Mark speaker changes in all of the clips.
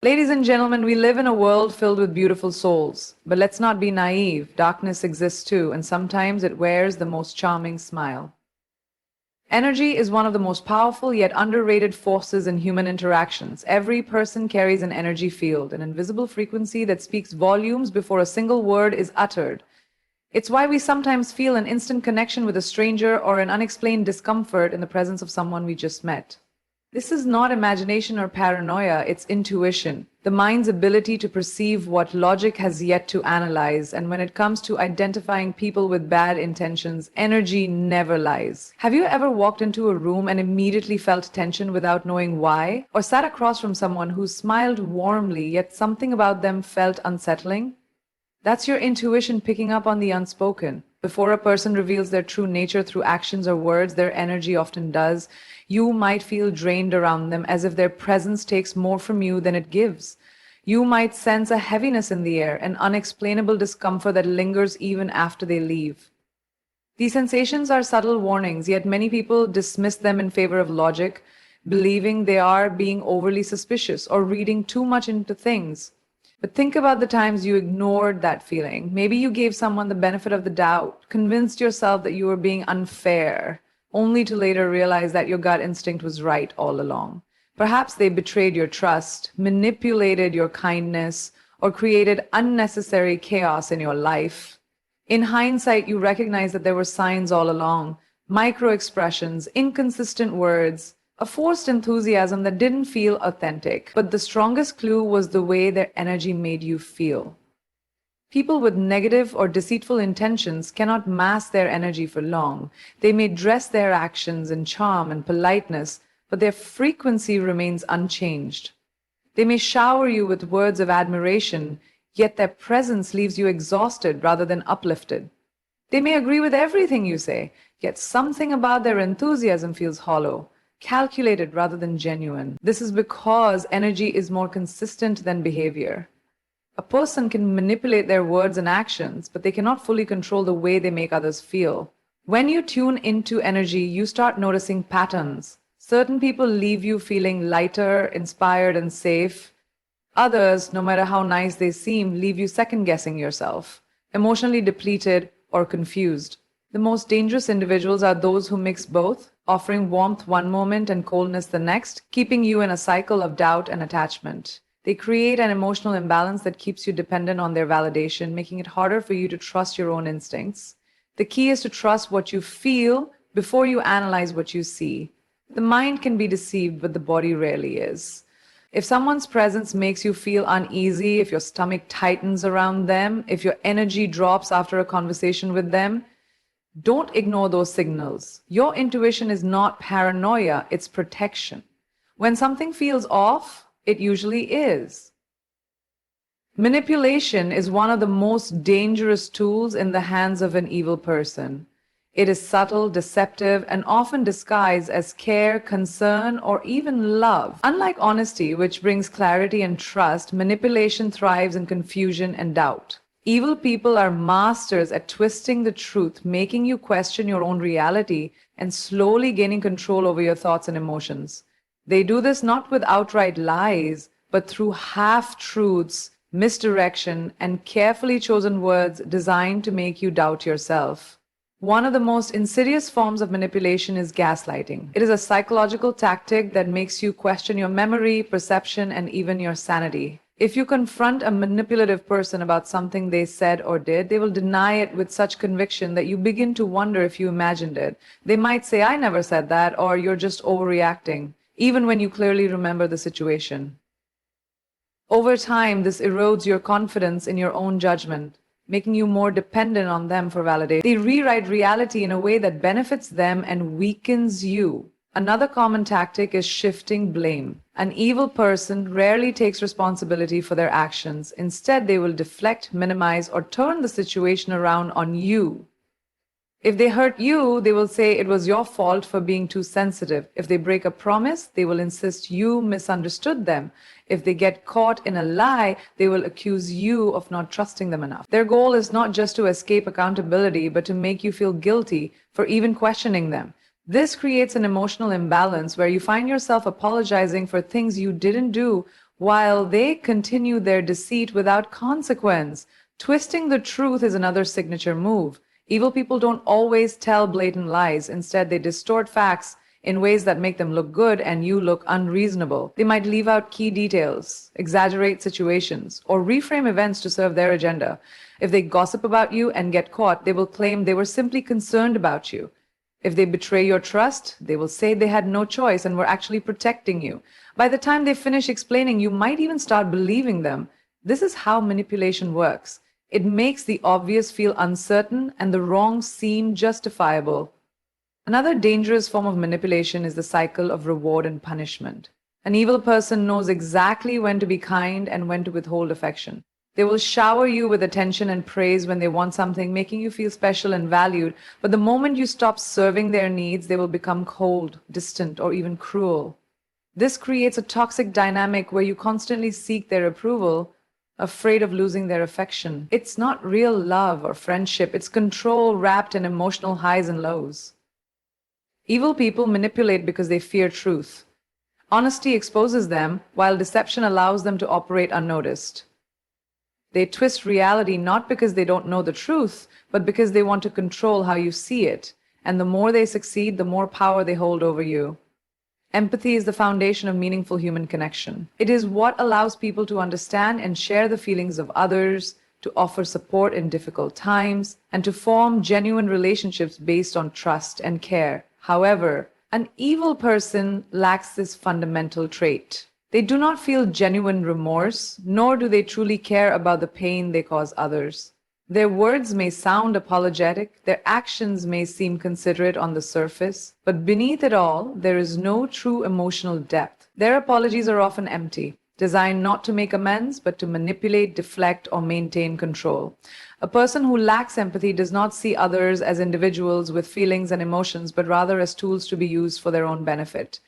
Speaker 1: Ladies and gentlemen, we live in a world filled with beautiful souls. But let's not be naive. Darkness exists too, and sometimes it wears the most charming smile. Energy is one of the most powerful yet underrated forces in human interactions. Every person carries an energy field, an invisible frequency that speaks volumes before a single word is uttered. It's why we sometimes feel an instant connection with a stranger or an unexplained discomfort in the presence of someone we just met. This is not imagination or paranoia, it's intuition, the mind's ability to perceive what logic has yet to analyze. And when it comes to identifying people with bad intentions, energy never lies. Have you ever walked into a room and immediately felt tension without knowing why? Or sat across from someone who smiled warmly, yet something about them felt unsettling? That's your intuition picking up on the unspoken. Before a person reveals their true nature through actions or words, their energy often does. You might feel drained around them, as if their presence takes more from you than it gives. You might sense a heaviness in the air, an unexplainable discomfort that lingers even after they leave. These sensations are subtle warnings, yet many people dismiss them in favor of logic, believing they are being overly suspicious or reading too much into things. But think about the times you ignored that feeling. Maybe you gave someone the benefit of the doubt, convinced yourself that you were being unfair, only to later realize that your gut instinct was right all along. Perhaps they betrayed your trust, manipulated your kindness, or created unnecessary chaos in your life. In hindsight, you recognize that there were signs all along, micro expressions, inconsistent words, a forced enthusiasm that didn't feel authentic. But the strongest clue was the way their energy made you feel. People with negative or deceitful intentions cannot mask their energy for long. They may dress their actions in charm and politeness, but their frequency remains unchanged. They may shower you with words of admiration, yet their presence leaves you exhausted rather than uplifted. They may agree with everything you say, yet something about their enthusiasm feels hollow, calculated rather than genuine. This is because energy is more consistent than behavior. A person can manipulate their words and actions, but they cannot fully control the way they make others feel. When you tune into energy, you start noticing patterns. Certain people leave you feeling lighter, inspired, and safe. Others, no matter how nice they seem, leave you second-guessing yourself, emotionally depleted or confused. The most dangerous individuals are those who mix both, offering warmth one moment and coldness the next, keeping you in a cycle of doubt and attachment. They create an emotional imbalance that keeps you dependent on their validation, making it harder for you to trust your own instincts. The key is to trust what you feel before you analyze what you see. The mind can be deceived, but the body rarely is. If someone's presence makes you feel uneasy, if your stomach tightens around them, if your energy drops after a conversation with them, don't ignore those signals. Your intuition is not paranoia, it's protection. When something feels off, it usually is. Manipulation is one of the most dangerous tools in the hands of an evil person. It is subtle, deceptive, and often disguised as care, concern, or even love. Unlike honesty, which brings clarity and trust, manipulation thrives in confusion and doubt. Evil people are masters at twisting the truth, making you question your own reality and slowly gaining control over your thoughts and emotions. They do this not with outright lies, but through half-truths, misdirection, and carefully chosen words designed to make you doubt yourself. One of the most insidious forms of manipulation is gaslighting. It is a psychological tactic that makes you question your memory, perception, and even your sanity. If you confront a manipulative person about something they said or did, they will deny it with such conviction that you begin to wonder if you imagined it. They might say, "I never said that," or "You're just overreacting," even when you clearly remember the situation. Over time, this erodes your confidence in your own judgment, making you more dependent on them for validation. They rewrite reality in a way that benefits them and weakens you. Another common tactic is shifting blame. An evil person rarely takes responsibility for their actions. Instead, they will deflect, minimize, or turn the situation around on you. If they hurt you, they will say it was your fault for being too sensitive. If they break a promise, they will insist you misunderstood them. If they get caught in a lie, they will accuse you of not trusting them enough. Their goal is not just to escape accountability, but to make you feel guilty for even questioning them. This creates an emotional imbalance where you find yourself apologizing for things you didn't do while they continue their deceit without consequence. Twisting the truth is another signature move. Evil people don't always tell blatant lies. Instead, they distort facts in ways that make them look good and you look unreasonable. They might leave out key details, exaggerate situations, or reframe events to serve their agenda. If they gossip about you and get caught, they will claim they were simply concerned about you. If they betray your trust, they will say they had no choice and were actually protecting you. By the time they finish explaining, you might even start believing them. This is how manipulation works. It makes the obvious feel uncertain and the wrong seem justifiable. Another dangerous form of manipulation is the cycle of reward and punishment. An evil person knows exactly when to be kind and when to withhold affection. They will shower you with attention and praise when they want something, making you feel special and valued. But the moment you stop serving their needs, they will become cold, distant, or even cruel. This creates a toxic dynamic where you constantly seek their approval, afraid of losing their affection. It's not real love or friendship, it's control wrapped in emotional highs and lows. Evil people manipulate because they fear truth. Honesty exposes them, while deception allows them to operate unnoticed. They twist reality not because they don't know the truth, but because they want to control how you see it. And the more they succeed, the more power they hold over you. Empathy is the foundation of meaningful human connection. It is what allows people to understand and share the feelings of others, to offer support in difficult times, and to form genuine relationships based on trust and care. However, an evil person lacks this fundamental trait. They do not feel genuine remorse, nor do they truly care about the pain they cause others. Their words may sound apologetic, their actions may seem considerate on the surface, but beneath it all, there is no true emotional depth. Their apologies are often empty, designed not to make amends, but to manipulate, deflect, or maintain control. A person who lacks empathy does not see others as individuals with feelings and emotions, but rather as tools to be used for their own benefit.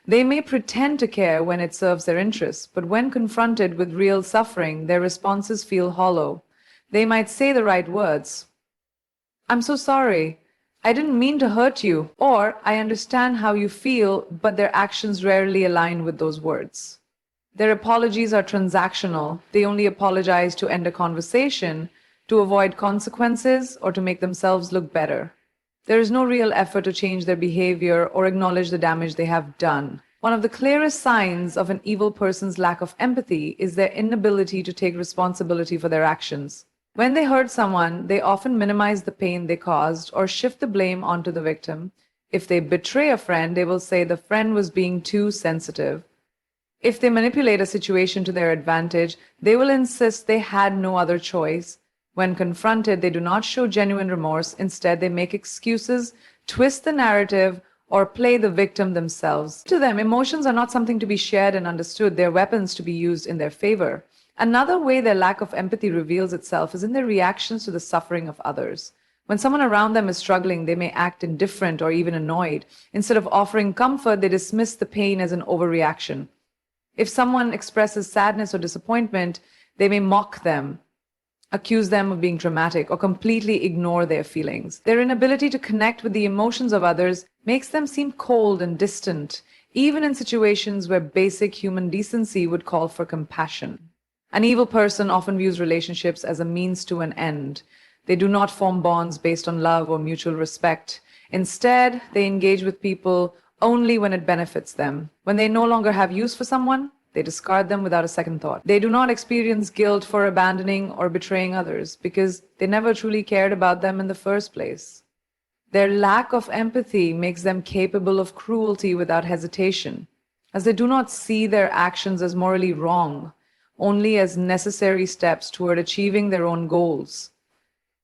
Speaker 1: They may pretend to care when it serves their interests, but when confronted with real suffering, their responses feel hollow. They might say the right words. "I'm so sorry. I didn't mean to hurt you," or "I understand how you feel," but their actions rarely align with those words. Their apologies are transactional. They only apologize to end a conversation, to avoid consequences, or to make themselves look better. There is no real effort to change their behavior or acknowledge the damage they have done. One of the clearest signs of an evil person's lack of empathy is their inability to take responsibility for their actions. When they hurt someone, they often minimize the pain they caused or shift the blame onto the victim. If they betray a friend, they will say the friend was being too sensitive. If they manipulate a situation to their advantage, they will insist they had no other choice. When confronted, they do not show genuine remorse. Instead, they make excuses, twist the narrative, or play the victim themselves. To them, emotions are not something to be shared and understood. They're weapons to be used in their favor. Another way their lack of empathy reveals itself is in their reactions to the suffering of others. When someone around them is struggling, they may act indifferent or even annoyed. Instead of offering comfort, they dismiss the pain as an overreaction. If someone expresses sadness or disappointment, they may mock them, accuse them of being dramatic, or completely ignore their feelings. Their inability to connect with the emotions of others makes them seem cold and distant, even in situations where basic human decency would call for compassion. An evil person often views relationships as a means to an end. They do not form bonds based on love or mutual respect. Instead, they engage with people only when it benefits them. When they no longer have use for someone, they discard them without a second thought. They do not experience guilt for abandoning or betraying others because they never truly cared about them in the first place. Their lack of empathy makes them capable of cruelty without hesitation, as they do not see their actions as morally wrong, only as necessary steps toward achieving their own goals.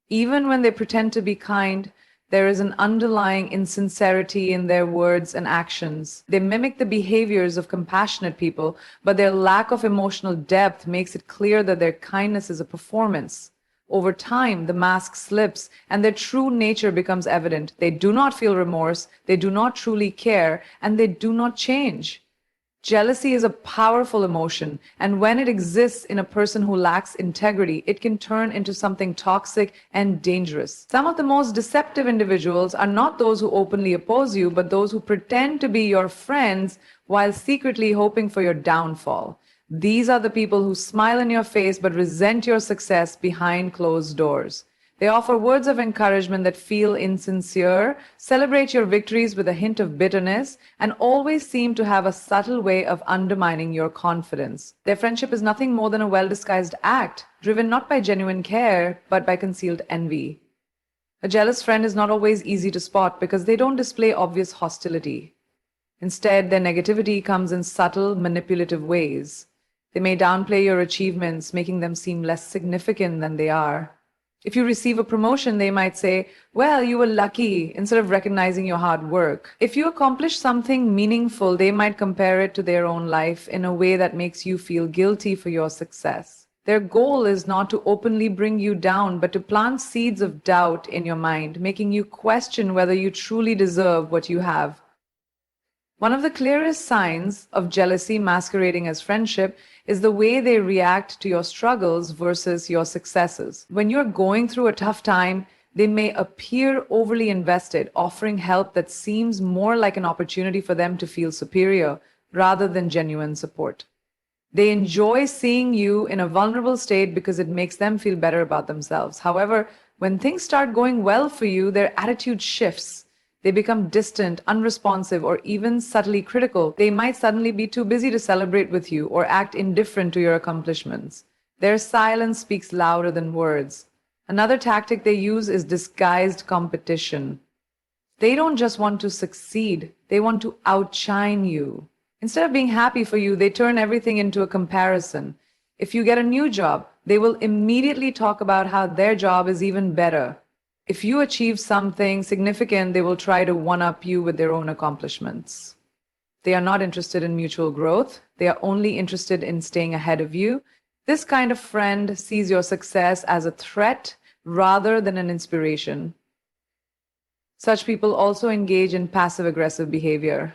Speaker 1: Even when they pretend to be kind, there is an underlying insincerity in their words and actions. They mimic the behaviors of compassionate people, but their lack of emotional depth makes it clear that their kindness is a performance. Over time, the mask slips and their true nature becomes evident. They do not feel remorse, they do not truly care, and they do not change. Jealousy is a powerful emotion, and when it exists in a person who lacks integrity, it can turn into something toxic and dangerous. Some of the most deceptive individuals are not those who openly oppose you, but those who pretend to be your friends while secretly hoping for your downfall. These are the people who smile in your face but resent your success behind closed doors. They offer words of encouragement that feel insincere, celebrate your victories with a hint of bitterness, and always seem to have a subtle way of undermining your confidence. Their friendship is nothing more than a well-disguised act, driven not by genuine care, but by concealed envy. A jealous friend is not always easy to spot because they don't display obvious hostility. Instead, their negativity comes in subtle, manipulative ways. They may downplay your achievements, making them seem less significant than they are. If you receive a promotion, they might say, "Well, you were lucky," instead of recognizing your hard work. If you accomplish something meaningful, they might compare it to their own life in a way that makes you feel guilty for your success. Their goal is not to openly bring you down, but to plant seeds of doubt in your mind, making you question whether you truly deserve what you have. One of the clearest signs of jealousy masquerading as friendship is the way they react to your struggles versus your successes. When you're going through a tough time, they may appear overly invested, offering help that seems more like an opportunity for them to feel superior rather than genuine support. They enjoy seeing you in a vulnerable state because it makes them feel better about themselves. However, when things start going well for you, their attitude shifts. They become distant, unresponsive, or even subtly critical. They might suddenly be too busy to celebrate with you or act indifferent to your accomplishments. Their silence speaks louder than words. Another tactic they use is disguised competition. They don't just want to succeed, they want to outshine you. Instead of being happy for you, they turn everything into a comparison. If you get a new job, they will immediately talk about how their job is even better. If you achieve something significant, they will try to one-up you with their own accomplishments. They are not interested in mutual growth. They are only interested in staying ahead of you. This kind of friend sees your success as a threat rather than an inspiration. Such people also engage in passive-aggressive behavior.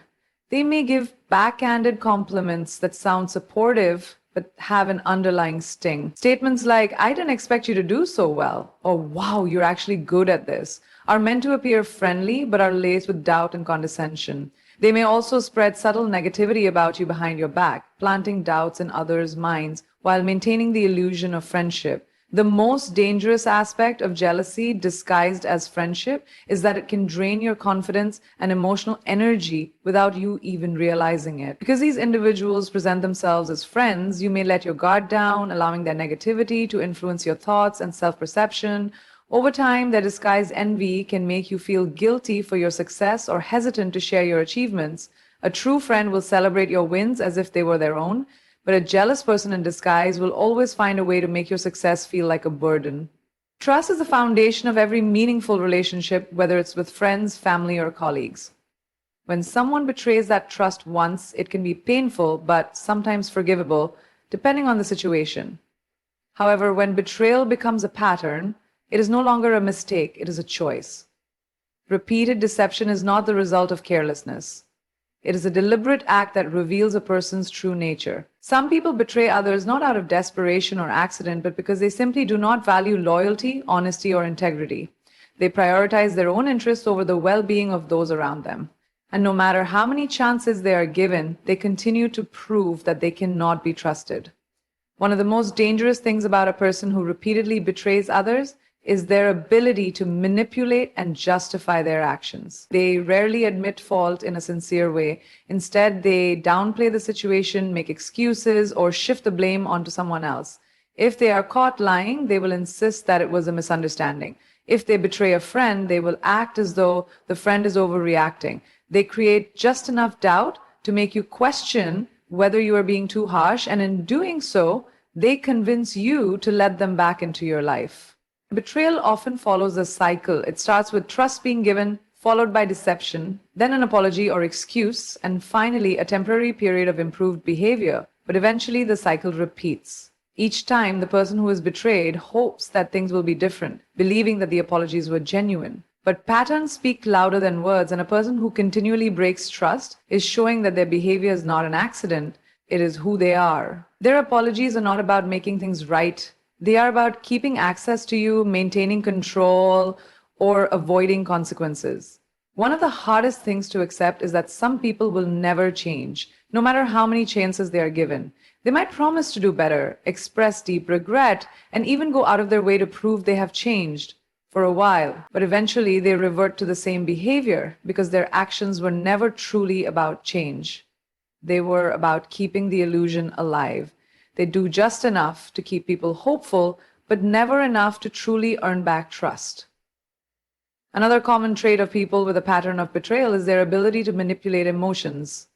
Speaker 1: They may give backhanded compliments that sound supportive but have an underlying sting. Statements like, "I didn't expect you to do so well," or "Wow, you're actually good at this," are meant to appear friendly but are laced with doubt and condescension. They may also spread subtle negativity about you behind your back, planting doubts in others' minds while maintaining the illusion of friendship. The most dangerous aspect of jealousy disguised as friendship is that it can drain your confidence and emotional energy without you even realizing it. Because these individuals present themselves as friends, you may let your guard down, allowing their negativity to influence your thoughts and self-perception. Over time, their disguised envy can make you feel guilty for your success or hesitant to share your achievements. A true friend will celebrate your wins as if they were their own, but a jealous person in disguise will always find a way to make your success feel like a burden. Trust is the foundation of every meaningful relationship, whether it's with friends, family, or colleagues. When someone betrays that trust once, it can be painful, but sometimes forgivable, depending on the situation. However, when betrayal becomes a pattern, it is no longer a mistake, it is a choice. Repeated deception is not the result of carelessness. It is a deliberate act that reveals a person's true nature. Some people betray others not out of desperation or accident, but because they simply do not value loyalty, honesty, or integrity. They prioritize their own interests over the well-being of those around them. And no matter how many chances they are given, they continue to prove that they cannot be trusted. One of the most dangerous things about a person who repeatedly betrays others is their ability to manipulate and justify their actions. They rarely admit fault in a sincere way. Instead, they downplay the situation, make excuses, or shift the blame onto someone else. If they are caught lying, they will insist that it was a misunderstanding. If they betray a friend, they will act as though the friend is overreacting. They create just enough doubt to make you question whether you are being too harsh, and in doing so, they convince you to let them back into your life. Betrayal often follows a cycle. It starts with trust being given, followed by deception, then an apology or excuse, and finally a temporary period of improved behavior. But eventually the cycle repeats. Each time, the person who is betrayed hopes that things will be different, believing that the apologies were genuine. But patterns speak louder than words, and a person who continually breaks trust is showing that their behavior is not an accident, it is who they are. Their apologies are not about making things right. They are about keeping access to you, maintaining control, or avoiding consequences. One of the hardest things to accept is that some people will never change, no matter how many chances they are given. They might promise to do better, express deep regret, and even go out of their way to prove they have changed for a while. But eventually they revert to the same behavior because their actions were never truly about change. They were about keeping the illusion alive. They do just enough to keep people hopeful, but never enough to truly earn back trust. Another common trait of people with a pattern of betrayal is their ability to manipulate emotions.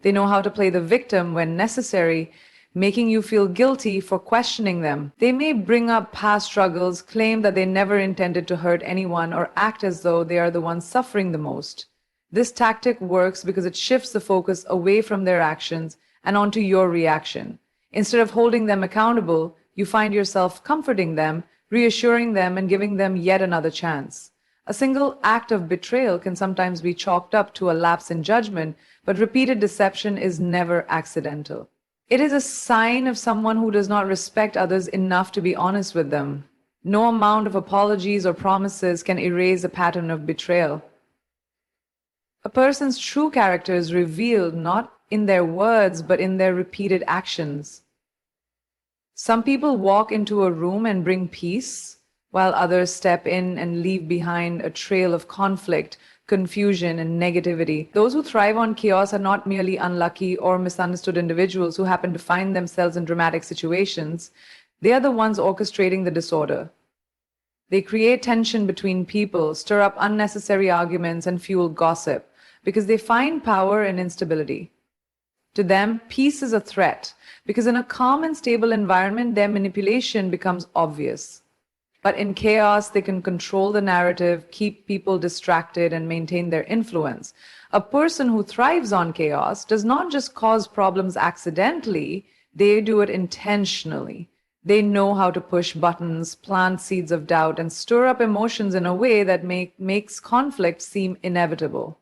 Speaker 1: They know how to play the victim when necessary, making you feel guilty for questioning them. They may bring up past struggles, claim that they never intended to hurt anyone, or act as though they are the ones suffering the most. This tactic works because it shifts the focus away from their actions and onto your reaction. Instead of holding them accountable, you find yourself comforting them, reassuring them, and giving them yet another chance. A single act of betrayal can sometimes be chalked up to a lapse in judgment, but repeated deception is never accidental. It is a sign of someone who does not respect others enough to be honest with them. No amount of apologies or promises can erase a pattern of betrayal. A person's true character is revealed not in their words, but in their repeated actions. Some people walk into a room and bring peace, while others step in and leave behind a trail of conflict, confusion, and negativity. Those who thrive on chaos are not merely unlucky or misunderstood individuals who happen to find themselves in dramatic situations. They are the ones orchestrating the disorder. They create tension between people, stir up unnecessary arguments, and fuel gossip because they find power in instability. To them, peace is a threat because in a calm and stable environment, their manipulation becomes obvious. But in chaos, they can control the narrative, keep people distracted, and maintain their influence. A person who thrives on chaos does not just cause problems accidentally, they do it intentionally. They know how to push buttons, plant seeds of doubt, and stir up emotions in a way that makes conflict seem inevitable.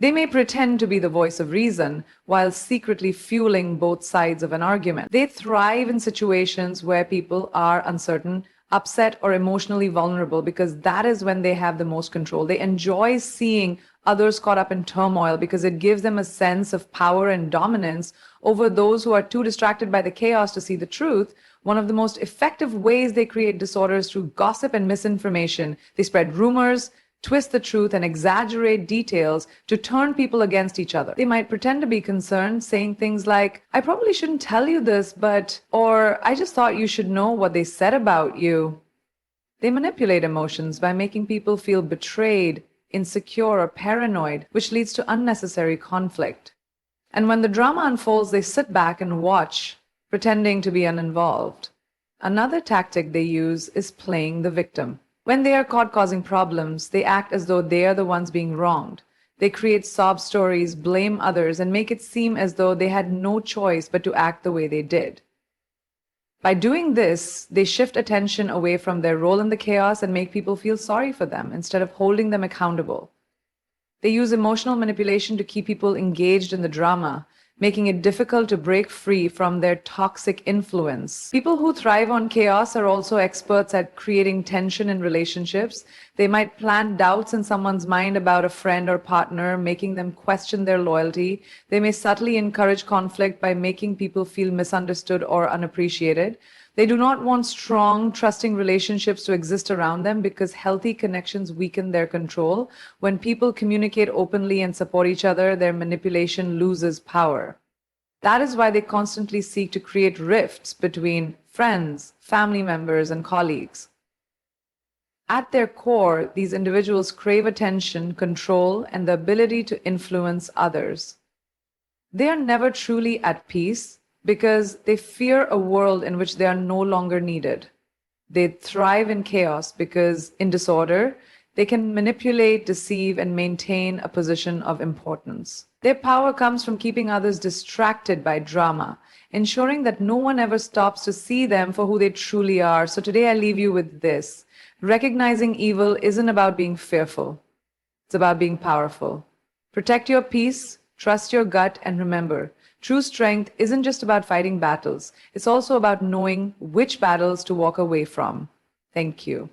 Speaker 1: They may pretend to be the voice of reason while secretly fueling both sides of an argument. They thrive in situations where people are uncertain, upset, or emotionally vulnerable because that is when they have the most control. They enjoy seeing others caught up in turmoil because it gives them a sense of power and dominance over those who are too distracted by the chaos to see the truth. One of the most effective ways they create disorder is through gossip and misinformation. They spread rumors, twist the truth, and exaggerate details to turn people against each other. They might pretend to be concerned, saying things like, "I probably shouldn't tell you this, or "I just thought you should know what they said about you." They manipulate emotions by making people feel betrayed, insecure, or paranoid, which leads to unnecessary conflict. And when the drama unfolds, they sit back and watch, pretending to be uninvolved. Another tactic they use is playing the victim. When they are caught causing problems, they act as though they are the ones being wronged. They create sob stories, blame others, and make it seem as though they had no choice but to act the way they did. By doing this, they shift attention away from their role in the chaos and make people feel sorry for them instead of holding them accountable. They use emotional manipulation to keep people engaged in the drama, making it difficult to break free from their toxic influence. People who thrive on chaos are also experts at creating tension in relationships. They might plant doubts in someone's mind about a friend or partner, making them question their loyalty. They may subtly encourage conflict by making people feel misunderstood or unappreciated. They do not want strong, trusting relationships to exist around them because healthy connections weaken their control. When people communicate openly and support each other, their manipulation loses power. That is why they constantly seek to create rifts between friends, family members, and colleagues. At their core, these individuals crave attention, control, and the ability to influence others. They are never truly at peace because they fear a world in which they are no longer needed. They thrive in chaos because, in disorder, they can manipulate, deceive, and maintain a position of importance. Their power comes from keeping others distracted by drama, ensuring that no one ever stops to see them for who they truly are. So today I leave you with this. Recognizing evil isn't about being fearful. It's about being powerful. Protect your peace, trust your gut, and remember, true strength isn't just about fighting battles. It's also about knowing which battles to walk away from. Thank you.